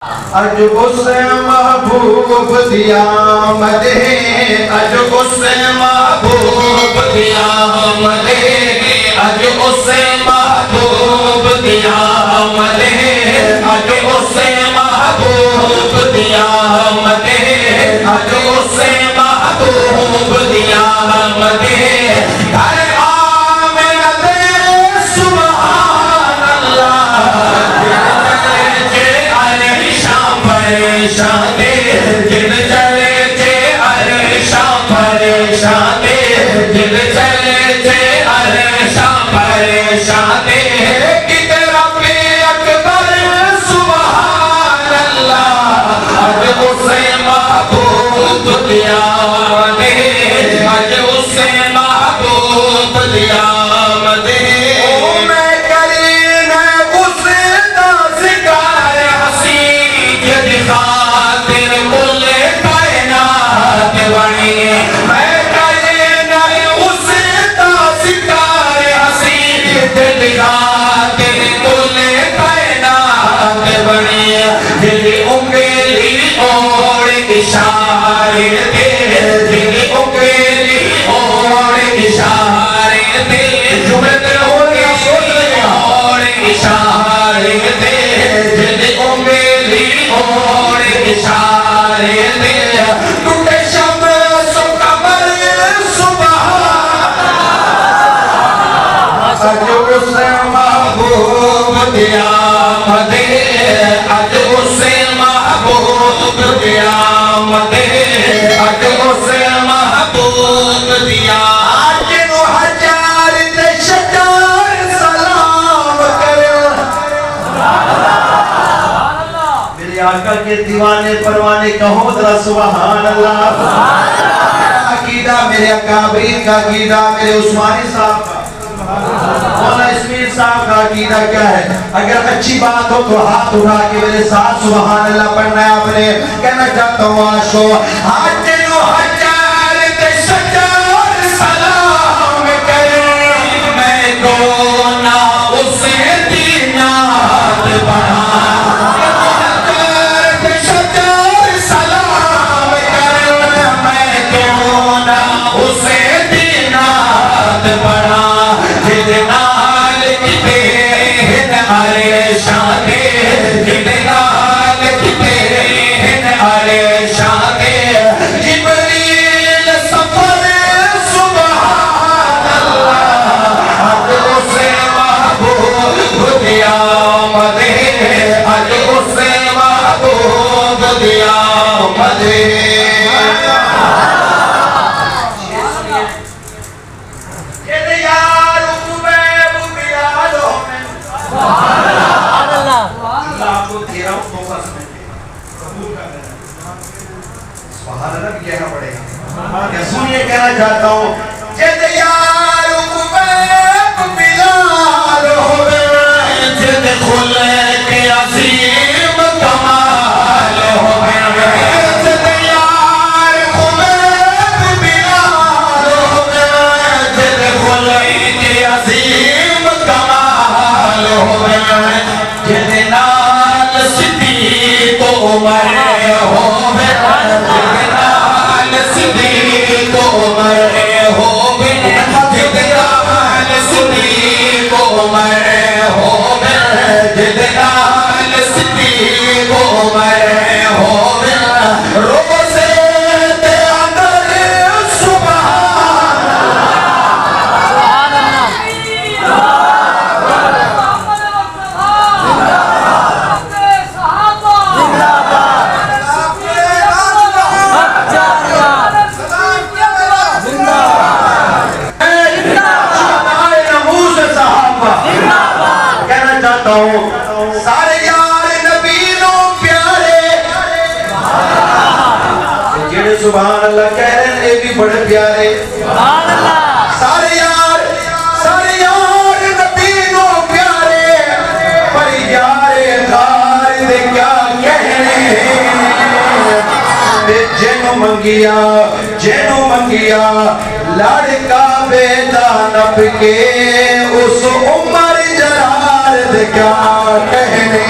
اج اس محبوب دی آمد ہے، اج اس محبوب دی آمد ہے، اج اس محبوب دی آمد ہے، اج اس محبوب دی آمد ہے، اج اس محبوب دی آمد ہے۔ گھر آمد سبحان اللہ، پریشانے دل چلے تھے عرشاں پریشانے دل چلے تھے عرشاں پریشانے کہ رب اکبر سبحان اللہ۔ اج اسے محبوب دی آمد ہے، اج اسے محبوب دی آمد ہے۔ اشارے دے دل اکیلی اور اشارے دے جملے ہو گیا اور اشارے دے دل اکیلی اور اشارے دے ٹوٹے شمس و قمر سبحان اللہ۔ اج اسے محبوب دی آمد ہے، اج اسے محبوب دی آمد ہے، اج اسے محبوب دی آمد ہے۔ نو ہزار تے شجار سلام کرو، میرے آقا کے دیوانے پروانے کہو ذرا سبحان اللہ۔ عقیدہ میرے اکابرین کا عقیدہ، میرے عثمانی صاحب کا، مولا اسماعیل صاحب کا عقیدہ کیا ہے؟ اگر اچھی بات ہو تو ہاتھ اٹھا کے میرے ساتھ سبحان اللہ پڑھنا ہے۔ آپ نے کہنا چاہتا ہوں آشو آج نو ہزار تے شجار سلام کرے، میں گونا اسے دینات بنا۔ ہزار تے شجار سلام کرے، میں گونا اسے دینات بنا۔ جدنال کتے ہن عرشاں دے، جدنال کتے ہن عرشاں دے، جبریل سفر سبحان اللہ۔ اج اسے محبوب دی آمد ہے، اج اسے محبوب دی آمد ہے۔ سنیے کہنا چاہتا ہوں جد یار عقبیب بلال ہوئے، جد خلق عظیم کمال ہوئے، جد یار عقبیب بلال ہوئے، جد خلق عظیم کمال ہوئے، جد نال صدیق عمر ہوئے، صدیق عمر ہوئے، جدنال صدیق عمر ہوئے، جدنال صدیق عمر ہوئے، روزے تے اندر سبحان سارے یار نبی نو پیارے، جڑے سبحان اللہ کہہ رہے ہیں یہ بھی بڑے پیارے۔ سارے یار نبی نو پیارے، پر یار غار دے کیا کہنے، جنو منگیا لڑکا بیٹا نب کے اس عمر جلال دے کیا کہنے۔